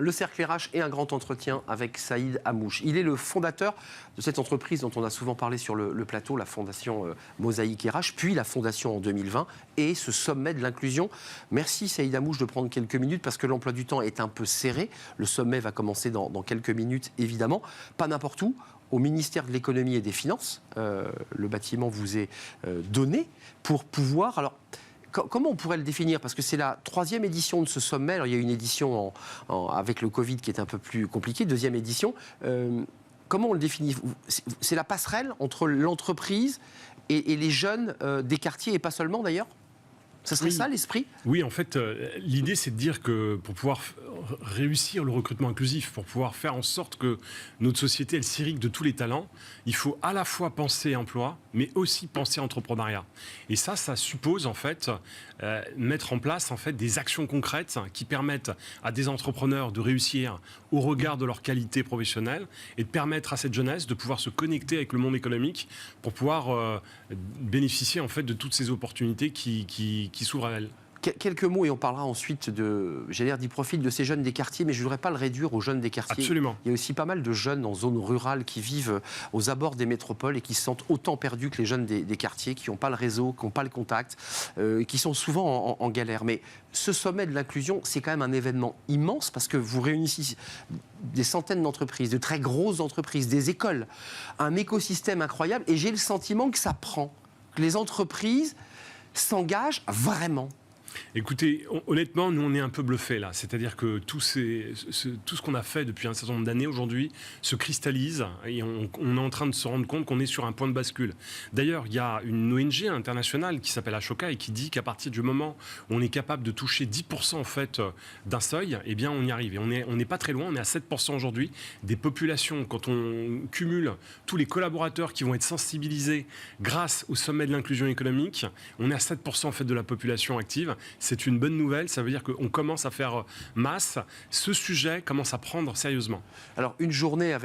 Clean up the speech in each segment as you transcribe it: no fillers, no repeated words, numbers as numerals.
le cercle RH et un grand entretien avec Saïd Hamouche. Il est le fondateur de cette entreprise dont on a souvent parlé sur le plateau, la fondation Mosaïque RH, puis la fondation en 2020 et ce sommet de l'inclusion. Merci Saïd Hamouche de prendre quelques minutes parce que l'emploi du temps est un peu serré. Le sommet va commencer dans quelques minutes, évidemment. Pas n'importe où. Au ministère de l'économie et des finances, le bâtiment vous est donné pour pouvoir... Alors, comment on pourrait le définir? Parce que c'est la 3e édition de ce sommet. Alors, il y a une édition avec le Covid qui est un peu plus compliquée, 2e édition. Comment on le définit? C'est la passerelle entre l'entreprise et les jeunes des quartiers, et pas seulement d'ailleurs? Ça serait ça l'esprit? Oui, en fait, l'idée c'est de dire que pour pouvoir réussir le recrutement inclusif, pour pouvoir faire en sorte que notre société elle s'irrigue de tous les talents, il faut à la fois penser emploi, mais aussi penser entrepreneuriat. Et ça suppose en fait mettre en place en fait des actions concrètes qui permettent à des entrepreneurs de réussir au regard de leur qualité professionnelle et de permettre à cette jeunesse de pouvoir se connecter avec le monde économique pour pouvoir bénéficier en fait de toutes ces opportunités qui s'ouvrent à elle. Quelques mots et on parlera ensuite du profil de ces jeunes des quartiers, mais je ne voudrais pas le réduire aux jeunes des quartiers. Absolument. Il y a aussi pas mal de jeunes en zone rurale qui vivent aux abords des métropoles et qui se sentent autant perdus que les jeunes des quartiers, qui n'ont pas le réseau, qui n'ont pas le contact, qui sont souvent en galère. Mais ce sommet de l'inclusion, c'est quand même un événement immense parce que vous réunissez des centaines d'entreprises, de très grosses entreprises, des écoles, un écosystème incroyable et j'ai le sentiment que ça prend, que les entreprises s'engagent vraiment. Écoutez, honnêtement, nous on est un peu bluffés là. C'est-à-dire que tout ce qu'on a fait depuis un certain nombre d'années aujourd'hui se cristallise et on est en train de se rendre compte qu'on est sur un point de bascule. D'ailleurs, il y a une ONG internationale qui s'appelle Ashoka et qui dit qu'à partir du moment où on est capable de toucher 10% en fait d'un seuil, eh bien on y arrive. Et on n'est pas très loin, on est à 7% aujourd'hui des populations. Quand on cumule tous les collaborateurs qui vont être sensibilisés grâce au sommet de l'inclusion économique, on est à 7% en fait de la population active. C'est une bonne nouvelle, ça veut dire qu'on commence à faire masse. Ce sujet commence à prendre sérieusement. Alors, une journée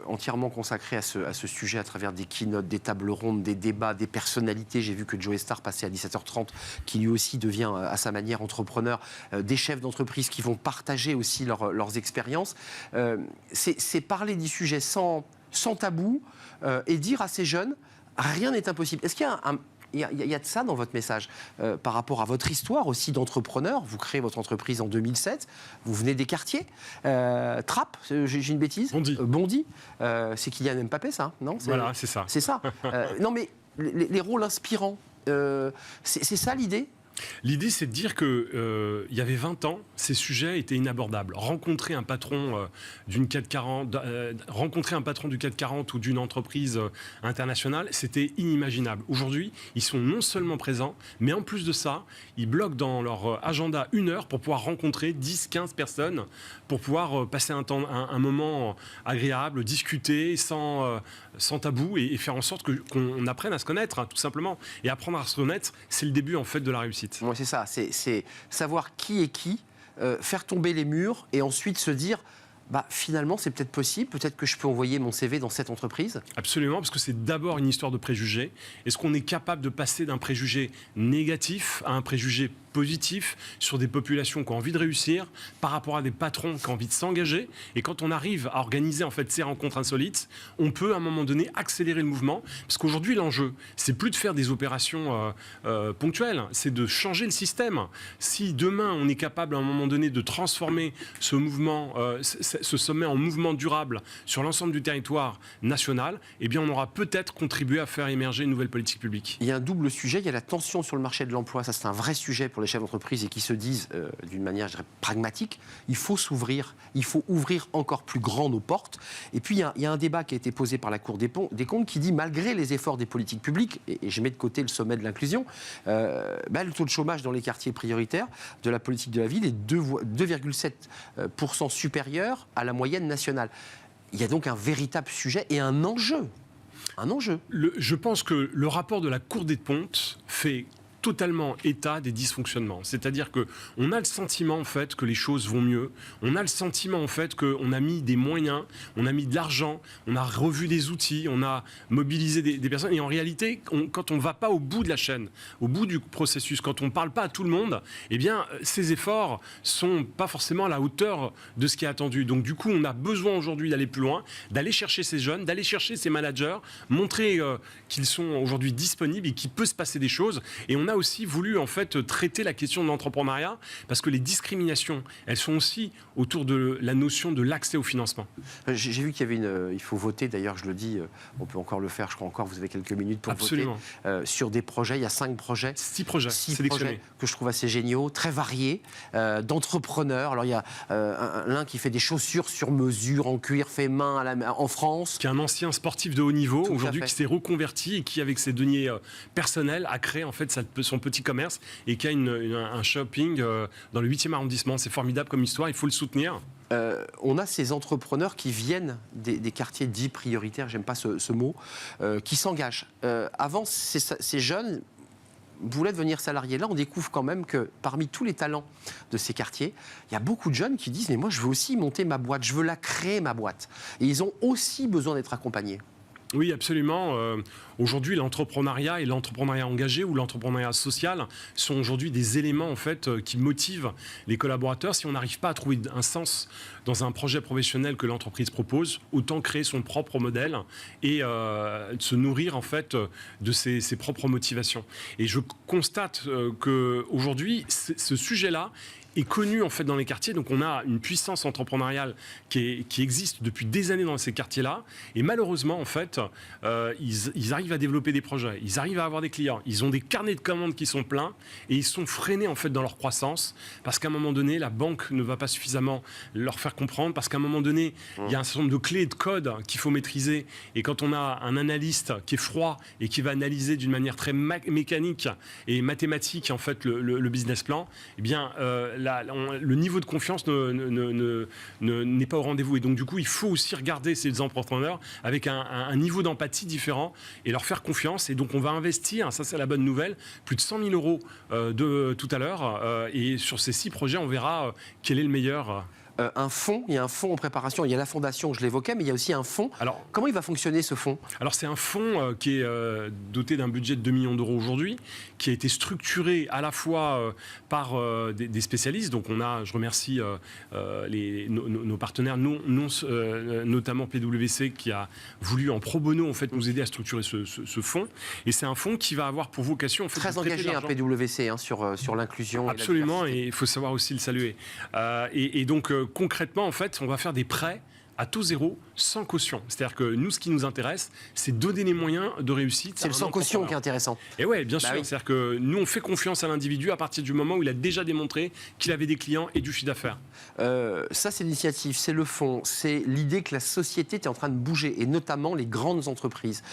entièrement consacrée à ce sujet à travers des keynotes, des tables rondes, des débats, des personnalités. J'ai vu que Joe Star passait à 17h30, qui lui aussi devient à sa manière entrepreneur, des chefs d'entreprise qui vont partager aussi leurs expériences. C'est parler du sujet sans tabou et dire à ces jeunes, rien n'est impossible. Est-ce qu'il y a il y a de ça dans votre message par rapport à votre histoire aussi d'entrepreneur. Vous créez votre entreprise en 2007, vous venez des quartiers. Trappes, j'ai une bêtise? Bondy. C'est Kylian Mbappé, ça, non? Voilà, c'est ça. C'est ça. Non, mais les rôles inspirants, c'est ça l'idée? L'idée, c'est de dire que il y avait 20 ans, ces sujets étaient inabordables. Rencontrer un patron du CAC 40 ou d'une entreprise internationale, c'était inimaginable. Aujourd'hui, ils sont non seulement présents, mais en plus de ça, ils bloquent dans leur agenda 1 heure pour pouvoir rencontrer 10-15 personnes, pour pouvoir passer un moment agréable, discuter sans tabou et faire en sorte qu'on apprenne à se connaître, hein, tout simplement. Et apprendre à se connaître, c'est le début en fait de la réussite. Moi, c'est ça, c'est savoir qui est qui, faire tomber les murs et ensuite se dire finalement c'est peut-être possible, peut-être que je peux envoyer mon CV dans cette entreprise. Absolument, parce que c'est d'abord une histoire de préjugés. Est-ce qu'on est capable de passer d'un préjugé négatif à un préjugé positif sur des populations qui ont envie de réussir par rapport à des patrons qui ont envie de s'engager? Et quand on arrive à organiser en fait ces rencontres insolites, on peut à un moment donné accélérer le mouvement, parce qu'aujourd'hui l'enjeu c'est plus de faire des opérations ponctuelles, c'est de changer le système. Si demain on est capable à un moment donné de transformer ce mouvement, ce sommet en mouvement durable sur l'ensemble du territoire national, eh bien on aura peut-être contribué à faire émerger une nouvelle politique publique. Il y a un double sujet, il y a la tension sur le marché de l'emploi, ça c'est un vrai sujet pour les chefs d'entreprise et qui se disent d'une manière, je dirais, pragmatique, il faut s'ouvrir, il faut ouvrir encore plus grand nos portes. Et puis il y a un débat qui a été posé par la Cour des comptes qui dit, malgré les efforts des politiques publiques, et je mets de côté le sommet de l'inclusion, le taux de chômage dans les quartiers prioritaires de la politique de la ville est 2,7% supérieur à la moyenne nationale. Il y a donc un véritable sujet et un enjeu. Je pense que le rapport de la Cour des comptes fait totalement état des dysfonctionnements. C'est-à-dire qu'on a le sentiment en fait que les choses vont mieux, on a le sentiment en fait qu'on a mis des moyens, on a mis de l'argent, on a revu des outils, on a mobilisé des personnes, et en réalité, quand on ne va pas au bout de la chaîne, au bout du processus, quand on ne parle pas à tout le monde, eh bien, ces efforts sont pas forcément à la hauteur de ce qui est attendu. Donc du coup, on a besoin aujourd'hui d'aller plus loin, d'aller chercher ces jeunes, d'aller chercher ces managers, montrer qu'ils sont aujourd'hui disponibles et qu'il peut se passer des choses. Et on a aussi voulu en fait traiter la question de l'entrepreneuriat parce que les discriminations, elles sont aussi autour de la notion de l'accès au financement. J'ai vu qu'il y avait il faut voter, d'ailleurs je le dis, on peut encore le faire, je crois encore, vous avez quelques minutes pour Absolument. voter sur des projets, il y a 5 projets. 6 projets sélectionnés. Projets que je trouve assez géniaux, très variés, d'entrepreneurs. Alors il y a l'un qui fait des chaussures sur mesure, en cuir, fait main en France. Qui est un ancien sportif de haut niveau, Tout aujourd'hui qui s'est reconverti et qui, avec ses deniers personnels, a créé en fait son petit commerce et qui a un shopping dans le 8e arrondissement. C'est formidable comme histoire, il faut le soutenir. On a ces entrepreneurs qui viennent des quartiers dits prioritaires, j'aime pas ce mot, qui s'engagent. Avant, ces jeunes voulaient devenir salariés. Là, on découvre quand même que parmi tous les talents de ces quartiers, il y a beaucoup de jeunes qui disent « mais moi, je veux aussi monter ma boîte, je veux la créer, ma boîte ». Et ils ont aussi besoin d'être accompagnés. Oui, absolument. Aujourd'hui, l'entrepreneuriat et l'entrepreneuriat engagé ou l'entrepreneuriat social sont aujourd'hui des éléments en fait qui motivent les collaborateurs. Si on n'arrive pas à trouver un sens dans un projet professionnel que l'entreprise propose, autant créer son propre modèle et se nourrir en fait de ses propres motivations. Et je constate qu'aujourd'hui, ce sujet-là est connu en fait dans les quartiers, donc on a une puissance entrepreneuriale qui existe depuis des années dans ces quartiers-là, et malheureusement en fait ils arrivent à développer des projets, ils arrivent à avoir des clients, ils ont des carnets de commandes qui sont pleins et ils sont freinés en fait dans leur croissance parce qu'à un moment donné la banque ne va pas suffisamment leur faire comprendre, parce qu'à un moment donné il y a un certain nombre de clés et de codes qu'il faut maîtriser, et quand on a un analyste qui est froid et qui va analyser d'une manière très mécanique et mathématique en fait le business plan, eh bien le niveau de confiance n'est pas au rendez-vous. Et donc, du coup, il faut aussi regarder ces entrepreneurs avec un niveau d'empathie différent et leur faire confiance. Et donc, on va investir, ça c'est la bonne nouvelle, plus de 100 000 euros tout à l'heure. Et sur ces 6 projets, on verra quel est le meilleur. Il y a un fonds en préparation, il y a la fondation, je l'évoquais, mais il y a aussi un fonds. Alors, comment il va fonctionner ce fonds ? Alors c'est un fonds qui est doté d'un budget de 2 millions d'euros aujourd'hui, qui a été structuré à la fois par des spécialistes. Donc je remercie nos partenaires, notamment PwC, qui a voulu en pro bono en fait, nous aider à structurer ce fonds. Et c'est un fonds qui va avoir pour vocation... En fait, très engagé, PwC, sur l'inclusion. Absolument, et il faut savoir aussi le saluer. Et donc... concrètement, en fait, on va faire des prêts à taux zéro, sans caution. C'est-à-dire que nous, ce qui nous intéresse, c'est donner les moyens de réussite. C'est le sans caution qui est intéressant. Et oui, bien sûr. Oui. C'est-à-dire que nous, on fait confiance à l'individu à partir du moment où il a déjà démontré qu'il avait des clients et du chiffre d'affaires. Ça, c'est l'initiative, c'est le fond, c'est l'idée que la société est en train de bouger, et notamment les grandes entreprises.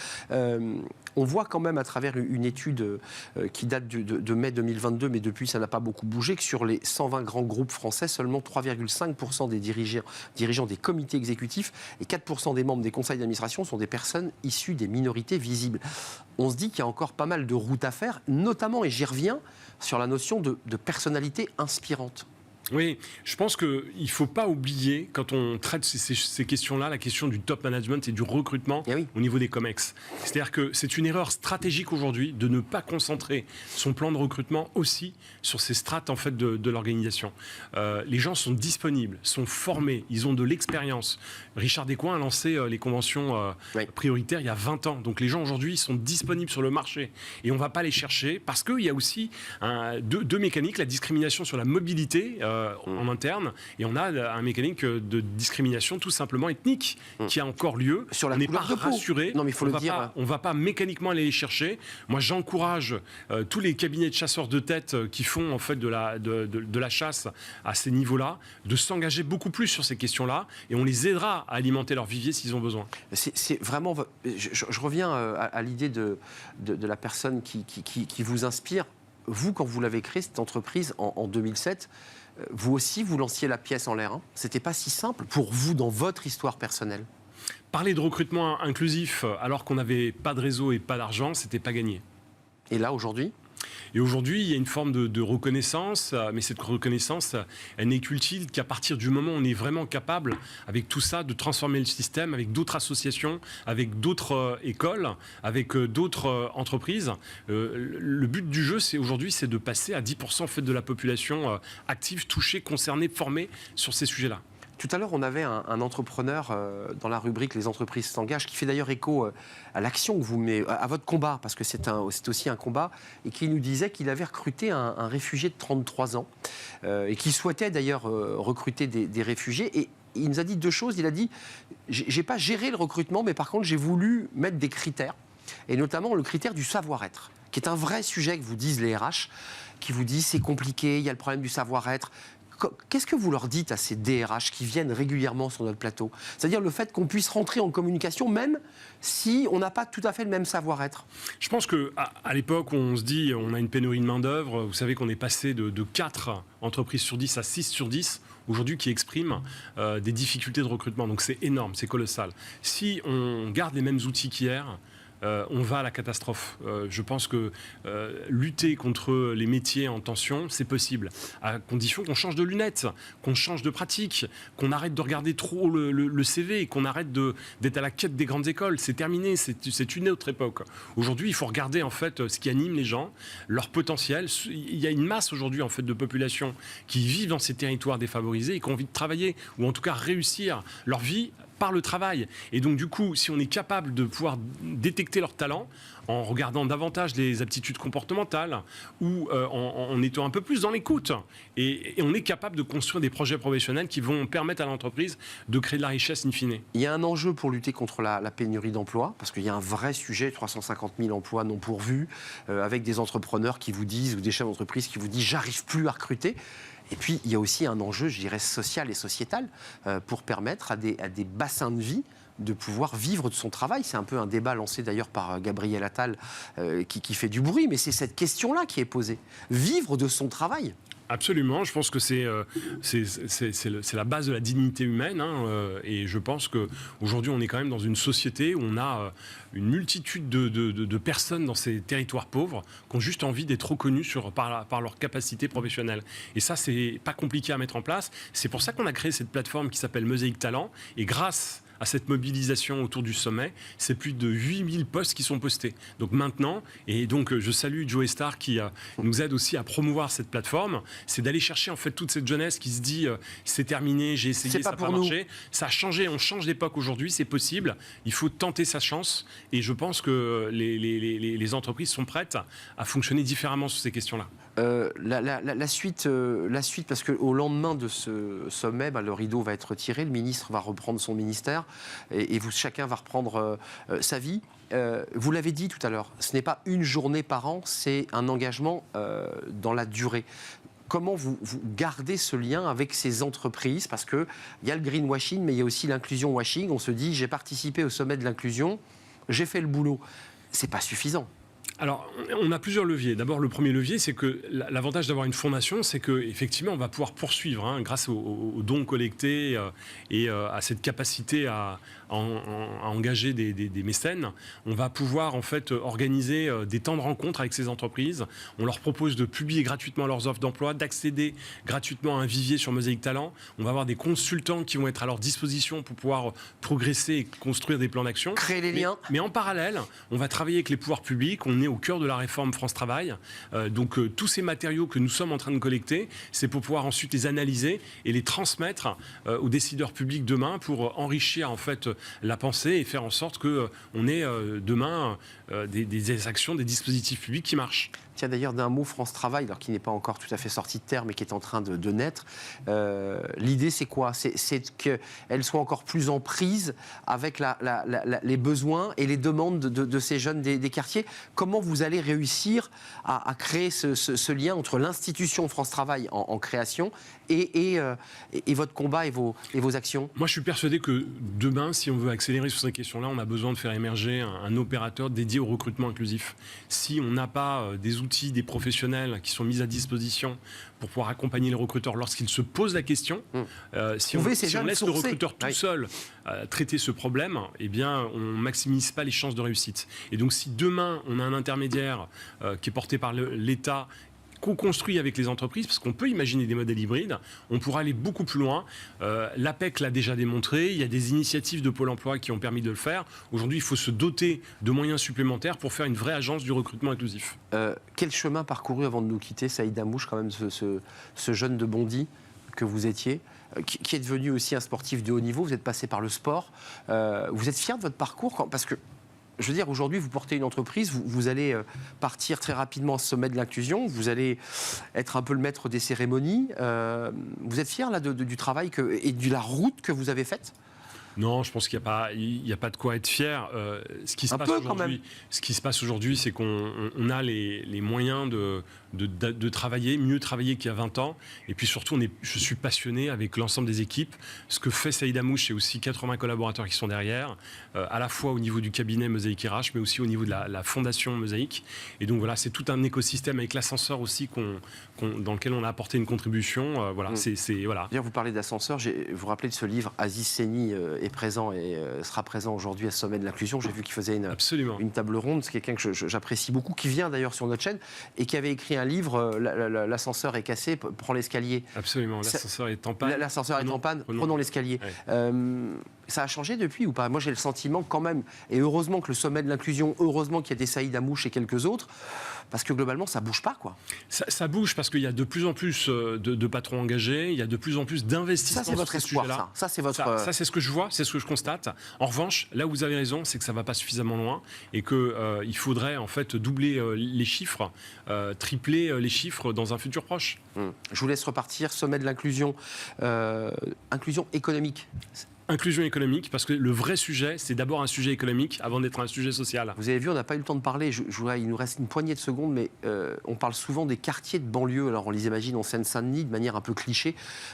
On voit quand même à travers une étude qui date de mai 2022, mais depuis ça n'a pas beaucoup bougé, que sur les 120 grands groupes français, seulement 3,5% des dirigeants des comités exécutifs et 4% des membres des conseils d'administration sont des personnes issues des minorités visibles. On se dit qu'il y a encore pas mal de routes à faire, notamment, et j'y reviens, sur la notion de personnalité inspirante. Oui, je pense qu'il ne faut pas oublier, quand on traite ces questions-là, la question du top management et du recrutement au niveau des COMEX. C'est-à-dire que c'est une erreur stratégique aujourd'hui de ne pas concentrer son plan de recrutement aussi sur ces strates en fait, de l'organisation. Les gens sont disponibles, sont formés, ils ont de l'expérience. Richard Descoings a lancé les conventions prioritaires il y a 20 ans. Donc les gens aujourd'hui sont disponibles sur le marché et on ne va pas les chercher parce qu'il y a aussi deux mécaniques, la discrimination sur la mobilité en interne, et on a un mécanique de discrimination tout simplement ethnique qui a encore lieu. Sur la on n'est pas rassuré. Non, mais il faut le dire. On ne va pas mécaniquement aller les chercher. Moi, j'encourage tous les cabinets de chasseurs de tête qui font en fait de la chasse à ces niveaux-là, de s'engager beaucoup plus sur ces questions-là, et on les aidera à alimenter leur vivier s'ils ont besoin. C'est vraiment... Je reviens à l'idée de la personne qui vous inspire. Vous, quand vous l'avez créée, cette entreprise, en 2007, vous aussi, vous lanciez la pièce en l'air. Hein. C'était pas si simple pour vous dans votre histoire personnelle. Parler de recrutement inclusif alors qu'on n'avait pas de réseau et pas d'argent, c'était pas gagné. Et là, aujourd'hui ? Et aujourd'hui, il y a une forme de reconnaissance, mais cette reconnaissance, elle n'est qu'utile qu'à partir du moment où on est vraiment capable, avec tout ça, de transformer le système avec d'autres associations, avec d'autres écoles, avec d'autres entreprises. Le but du jeu, aujourd'hui, c'est de passer à 10% en fait, de la population active, touchée, concernée, formée sur ces sujets-là. Tout à l'heure, on avait un entrepreneur dans la rubrique Les entreprises s'engagent, qui fait d'ailleurs écho à l'action que vous mettez, à votre combat, parce que c'est aussi un combat, et qui nous disait qu'il avait recruté un réfugié de 33 ans, et qui souhaitait d'ailleurs recruter des réfugiés. Et il nous a dit deux choses. Il a dit, j'ai pas géré le recrutement, mais par contre, j'ai voulu mettre des critères, et notamment le critère du savoir-être, qui est un vrai sujet que vous disent les RH, qui vous disent c'est compliqué, il y a le problème du savoir-être. Qu'est-ce que vous leur dites à ces DRH qui viennent régulièrement sur notre plateau? C'est-à-dire le fait qu'on puisse rentrer en communication même si on n'a pas tout à fait le même savoir-être. Je pense qu'à l'époque, on se dit on a une pénurie de main-d'œuvre. Vous savez qu'on est passé de 4 entreprises sur 10 à 6 sur 10 aujourd'hui qui expriment des difficultés de recrutement. Donc c'est énorme, c'est colossal. Si on garde les mêmes outils qu'hier, on va à la catastrophe. Je pense que lutter contre les métiers en tension, c'est possible, à condition qu'on change de lunettes, qu'on change de pratique, qu'on arrête de regarder trop le CV, qu'on arrête d'être à la quête des grandes écoles. C'est terminé, c'est une autre époque. Aujourd'hui, il faut regarder en fait ce qui anime les gens, leur potentiel. Il y a une masse aujourd'hui en fait de population qui vivent dans ces territoires défavorisés et qui ont envie de travailler, ou en tout cas réussir leur vie par le travail. Et donc du coup, si on est capable de pouvoir détecter leurs talents en regardant davantage les aptitudes comportementales ou en étant un peu plus dans l'écoute, et on est capable de construire des projets professionnels qui vont permettre à l'entreprise de créer de la richesse in fine. Il y a un enjeu pour lutter contre la pénurie d'emplois, parce qu'il y a un vrai sujet, 350 000 emplois non pourvus, avec des entrepreneurs qui vous disent, ou des chefs d'entreprise qui vous disent « j'arrive plus à recruter ». Et puis, il y a aussi un enjeu, je dirais, social et sociétal pour permettre à des bassins de vie de pouvoir vivre de son travail. C'est un peu un débat lancé d'ailleurs par Gabriel Attal qui fait du bruit, mais c'est cette question-là qui est posée. Vivre de son travail. Absolument, je pense que c'est la base de la dignité humaine, et je pense qu'aujourd'hui on est quand même dans une société où on a une multitude de personnes dans ces territoires pauvres qui ont juste envie d'être reconnues par leur capacité professionnelle. Et ça, c'est pas compliqué à mettre en place. C'est pour ça qu'on a créé cette plateforme qui s'appelle Mosaïque Talent, et grâce à cette mobilisation autour du sommet, c'est plus de 8000 postes qui sont postés. Donc maintenant, et donc je salue Joe Star qui nous aide aussi à promouvoir cette plateforme, c'est d'aller chercher en fait toute cette jeunesse qui se dit c'est terminé, j'ai essayé, ça n'a pas marché. Ça a changé, on change d'époque aujourd'hui, c'est possible, il faut tenter sa chance, et je pense que les entreprises sont prêtes à fonctionner différemment sur ces questions-là. La suite, parce qu'au lendemain de ce sommet, le rideau va être retiré, le ministre va reprendre son ministère, et chacun va reprendre sa vie. Vous l'avez dit tout à l'heure, ce n'est pas une journée par an, c'est un engagement dans la durée. Comment vous gardez ce lien avec ces entreprises? Parce qu'il y a le greenwashing, mais il y a aussi l'inclusion washing. On se dit, j'ai participé au sommet de l'inclusion, j'ai fait le boulot. C'est pas suffisant. Alors, on a plusieurs leviers. D'abord, le premier levier, c'est que l'avantage d'avoir une fondation, c'est qu'effectivement, on va pouvoir poursuivre, grâce aux dons collectés et à cette capacité à engager des mécènes. On va pouvoir, en fait, organiser des temps de rencontre avec ces entreprises. On leur propose de publier gratuitement leurs offres d'emploi, d'accéder gratuitement à un vivier sur Mosaïque Talent. On va avoir des consultants qui vont être à leur disposition pour pouvoir progresser et construire des plans d'action. Créer les liens. Mais en parallèle, on va travailler avec les pouvoirs publics. On est au cœur de la réforme France Travail. Donc tous ces matériaux que nous sommes en train de collecter, c'est pour pouvoir ensuite les analyser et les transmettre aux décideurs publics demain pour enrichir en fait la pensée et faire en sorte qu'on ait demain des actions, des dispositifs publics qui marchent. Tiens, d'ailleurs, d'un mot France Travail, alors qui n'est pas encore tout à fait sorti de terre, mais qui est en train de naître. L'idée, c'est quoi? C'est qu'elle soit encore plus en prise avec les besoins et les demandes de ces jeunes des quartiers. Comment vous allez réussir à créer ce lien entre l'institution France Travail en création et votre combat et vos actions? Moi, je suis persuadé que demain, si on veut accélérer sur ces questions-là, on a besoin de faire émerger un opérateur dédié au recrutement inclusif. Si on n'a pas des outils outils, des professionnels qui sont mis à disposition pour pouvoir accompagner les recruteurs lorsqu'ils se posent la question. Si on laisse le recruteur tout seul traiter ce problème, eh bien, on ne maximise pas les chances de réussite. Et donc, si demain, on a un intermédiaire qui est porté par l'État, co-construit avec les entreprises, parce qu'on peut imaginer des modèles hybrides, on pourra aller beaucoup plus loin. L'APEC l'a déjà démontré, il y a des initiatives de Pôle emploi qui ont permis de le faire. Aujourd'hui, il faut se doter de moyens supplémentaires pour faire une vraie agence du recrutement inclusif. Quel chemin parcouru avant de nous quitter, Saïd Amouche, quand même, ce jeune de Bondy que vous étiez, qui est devenu aussi un sportif de haut niveau, vous êtes passé par le sport. Vous êtes fier de votre parcours parce que, je veux dire, aujourd'hui, vous portez une entreprise, vous allez partir très rapidement au sommet de l'inclusion, vous allez être un peu le maître des cérémonies. Vous êtes fier là, du travail et de la route que vous avez faite ? Non, je pense qu'il n'y a pas de quoi être fier. Ce qui se passe aujourd'hui, c'est qu'on a les moyens de travailler, mieux travailler qu'il y a 20 ans. Et puis surtout, je suis passionné avec l'ensemble des équipes. Ce que fait Saïd Amouche, c'est aussi 80 collaborateurs qui sont derrière, à la fois au niveau du cabinet Mosaïque RH, mais aussi au niveau de la fondation Mosaïque. Et donc voilà, c'est tout un écosystème avec l'ascenseur aussi dans lequel on a apporté une contribution. Voilà. D'ailleurs, vous parlez d'ascenseur, vous vous rappelez de ce livre, Aziz Seni est présent et sera présent aujourd'hui à ce sommet de l'inclusion. J'ai vu qu'il faisait une table ronde. C'est quelqu'un que j'apprécie beaucoup, qui vient d'ailleurs sur notre chaîne et qui avait écrit un livre, L'ascenseur est cassé, prends l'escalier. Absolument, l'ascenseur est en panne. L'ascenseur est en panne, prenons l'escalier. Ouais. Ça a changé depuis ou pas ? Moi, j'ai le sentiment quand même, et heureusement que le sommet de l'inclusion, heureusement qu'il y a des Saïd Amouche et quelques autres, parce que globalement, ça bouge pas, quoi. Ça bouge parce qu'il y a de plus en plus de patrons engagés, il y a de plus en plus d'investissements. Ça, c'est votre espoir, ça c'est votre... Ça, c'est ce que je vois, c'est ce que je constate. En revanche, là où vous avez raison, c'est que ça va pas suffisamment loin et qu'il faudrait en fait doubler les chiffres, tripler les chiffres dans un futur proche. Je vous laisse repartir. Sommet de l'inclusion, inclusion économique. Inclusion économique, parce que le vrai sujet, c'est d'abord un sujet économique avant d'être un sujet social. Vous avez vu, on n'a pas eu le temps de parler, il nous reste une poignée de secondes, mais on parle souvent des quartiers de banlieue. Alors on les imagine en Seine-Saint-Denis de manière un peu cliché,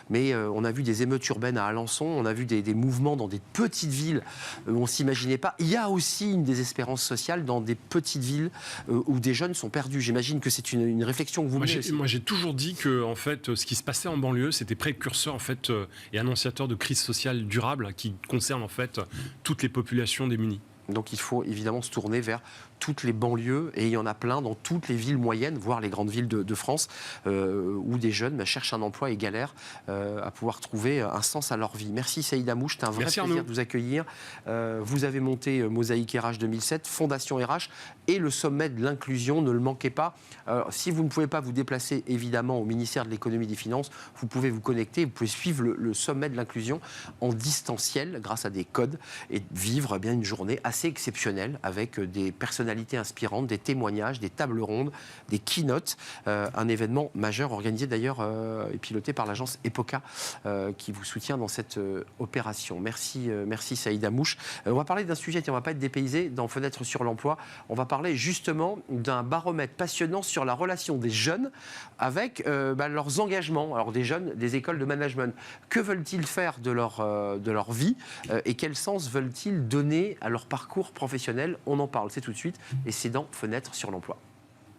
mais on a vu des émeutes urbaines à Alençon, on a vu des mouvements dans des petites villes où on ne s'imaginait pas. Il y a aussi une désespérance sociale dans des petites villes où des jeunes sont perdus. J'imagine que c'est une réflexion que vous menez. Moi j'ai toujours dit que en fait, ce qui se passait en banlieue, c'était précurseur en fait, et annonciateur de crise sociale durable qui concerne en fait toutes les populations démunies. Donc il faut évidemment se tourner vers toutes les banlieues, et il y en a plein dans toutes les villes moyennes, voire les grandes villes de France, où des jeunes cherchent un emploi et galèrent à pouvoir trouver un sens à leur vie. Merci Saïd Amouche, c'était un vrai plaisir de vous accueillir. Vous avez monté Mosaïque RH 2007, Fondation RH et le sommet de l'inclusion, ne le manquez pas. Si vous ne pouvez pas vous déplacer évidemment au ministère de l'économie et des finances, vous pouvez vous connecter, vous pouvez suivre le sommet de l'inclusion en distanciel grâce à des codes et vivre bien une journée assez exceptionnelle avec des personnalités inspirantes, des témoignages, des tables rondes, des keynotes, un événement majeur organisé d'ailleurs et piloté par l'agence EPOCA qui vous soutient dans cette opération. Merci Saïd Amouche. On va parler d'un sujet, on ne va pas être dépaysé dans Fenêtre sur l'emploi, on va parler justement d'un baromètre passionnant sur la relation des jeunes avec leurs engagements. Alors des jeunes des écoles de management, que veulent-ils faire de leur vie et quel sens veulent-ils donner à leur parcours professionnel ? On en parle, c'est tout de suite et c'est dans Fenêtre sur l'emploi.